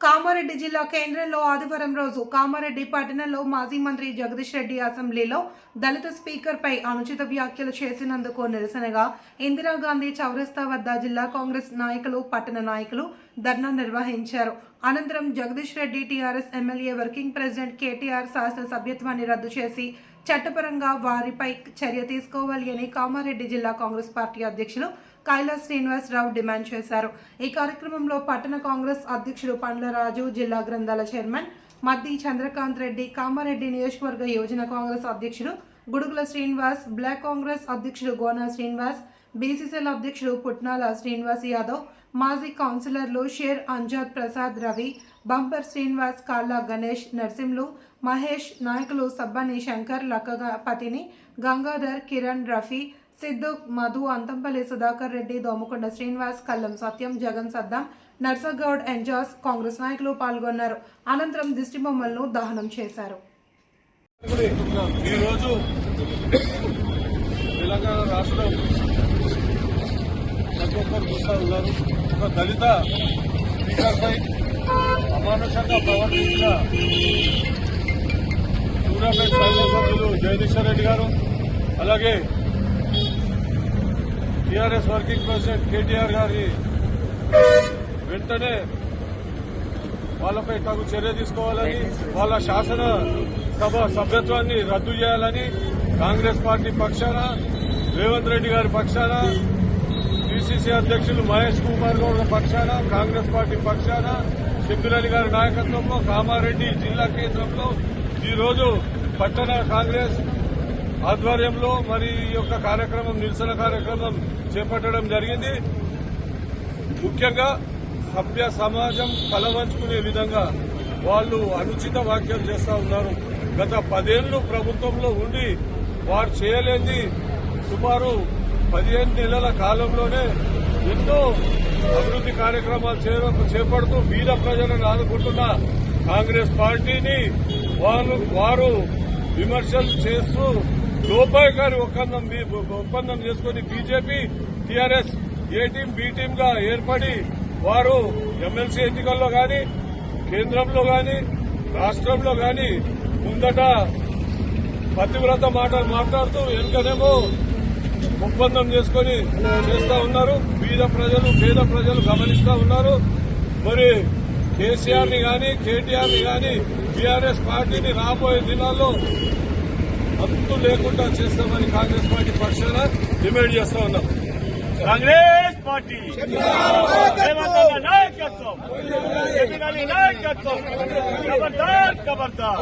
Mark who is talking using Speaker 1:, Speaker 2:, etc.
Speaker 1: కామారెడ్డి జిల్లా కేంద్రంలో ఆదివారం రోజు కామారెడ్డి పట్టణంలో మాజీ మంత్రి జగదీష్ రెడ్డి అసెంబ్లీలో దళిత స్పీకర్ పై అనుచిత వ్యాఖ్యలు చేసినందుకు నిరసనగా ఇందిరాగాంధీ చౌరస్తా వద్ద జిల్లా కాంగ్రెస్ నాయకులు పట్టణ నాయకులు ధర్నా నిర్వహించారు. అనంతరం Jagadish Reddy TRS MLA working president KTR శాసన సభ్యత్వాన్ని రద్దు చేసి చట్టపరంగా వారిపై చర్య తీసుకోవాలి అని కామారెడ్డి జిల్లా కాంగ్రెస్ పార్టీ అధ్యక్షులు కైలాస్ శ్రీనివాసరావు డిమాండ్ చేశారు. ఈ కార్యక్రమంలో పట్టణ కాంగ్రెస్ అధ్యక్షుడు పండ్ల రాజు, జిల్లా గ్రంథాల చైర్మన్ మద్ది చంద్రకాంత్ రెడ్డి, కామారెడ్డి నియోజకవర్గ యువజన కాంగ్రెస్ అధ్యక్షుడు గుడుగుల శ్రీనివాస్, బ్లాక్ కాంగ్రెస్ అధ్యక్షుడు గోనా శ్రీనివాస్, బీసీసీఎల్ అధ్యక్షుడు పుట్నాల శ్రీనివాస్ యాదవ్, మాజీ కౌన్సిలర్లు షేర్ అంజాద్ ప్రసాద్, రవి, బంపర్ శ్రీనివాస్, కాళ్ళ గణేష్, నర్సింలు, మహేష్, నాయకులు సబ్బని శంకర్, లక్కపతిని, గంగాధర్, కిరణ్, రఫీ, సిద్ధు, మధు, అంతంపల్లి సుధాకర్ రెడ్డి, దోమకొండ శ్రీనివాస్, కల్లం సత్యం, జగన్ సద్దాం, నర్సగౌడ్, ఎంజాస్ కాంగ్రెస్ నాయకులు పాల్గొన్నారు. అనంతరం దిష్టి బొమ్మలను దహనం చేశారు.
Speaker 2: ఈరోజు తెలంగాణ రాష్ట్రం ప్రతి ఒక్కరు చూస్తూ ఉన్నారు. ఒక దళిత స్పీకర్పై అమానుషంగా ప్రవర్తించిన సూర్యాపేట సభ్యులు జగదీశ్వర్ రెడ్డి గారు, అలాగే టీఆర్ఎస్ వర్కింగ్ ప్రెసిడెంట్ కేటీఆర్ గారి వెంటనే వాళ్ళపై తగు చర్య తీసుకోవాలని, వాళ్ళ శాసన సభ సభ్యత్వాన్ని రద్దు చేయాలని కాంగ్రెస్ పార్టీ పక్షాన, రేవంత్ రెడ్డి గారి పక్షాన, పిసిసి అధ్యక్షులు మహేష్ కుమార్ గౌడ్ పక్షాన, కాంగ్రెస్ పార్టీ పక్షాన, షబ్బీర్ గారి నాయకత్వంలో కామారెడ్డి జిల్లా కేంద్రంలో ఈరోజు పట్టణ కాంగ్రెస్ ఆధ్వర్యంలో మరి ఈ యొక్క కార్యక్రమం, నిరసన కార్యక్రమం చేపట్టడం జరిగింది. ముఖ్యంగా సభ్య సమాజం కలవంచుకునే విధంగా వాళ్ళు అనుచిత వ్యాఖ్యలు చేస్తూ ఉన్నారు. గత 10 ఏళ్లు ప్రభుత్వంలో ఉండి వారు చేయలేని సుమారు 15 నెలల కాలంలోనే ఎన్నో అభివృద్ది కార్యక్రమాలు చేపడుతూ బీద ప్రజలను ఆదుకుంటున్న కాంగ్రెస్ పార్టీని వారు విమర్శలు చేస్తూ లోపాయకారి ఒప్పందం చేసుకుని బీజేపీ, టీఆర్ఎస్ ఏ టీం బి టీం గా ఏర్పడి వారు ఎమ్మెల్సీ ఎన్నికల్లో గాని, కేంద్రంలో గాని, రాష్ట్రంలో గాని ముందట పతివ్రత మాటలు మాట్లాడుతూ వెనుకనేమో ఒప్పందం చేసుకుని చేస్తా ఉన్నారు. పేద ప్రజలు గమనిస్తా ఉన్నారు. మరి కేసీఆర్ ని గాని, కేటీఆర్ ని గాని, టీఆర్ఎస్ పార్టీని రాబోయే దినాల్లో అంతు లేకుండా చేస్తామని కాంగ్రెస్ పార్టీ పక్షాన డిమాండ్ చేస్తా ఉన్నాం.
Speaker 3: కాంగ్రెస్ పార్టీ నాయకత్వం, ఖబర్దార్ ఖబర్దార్.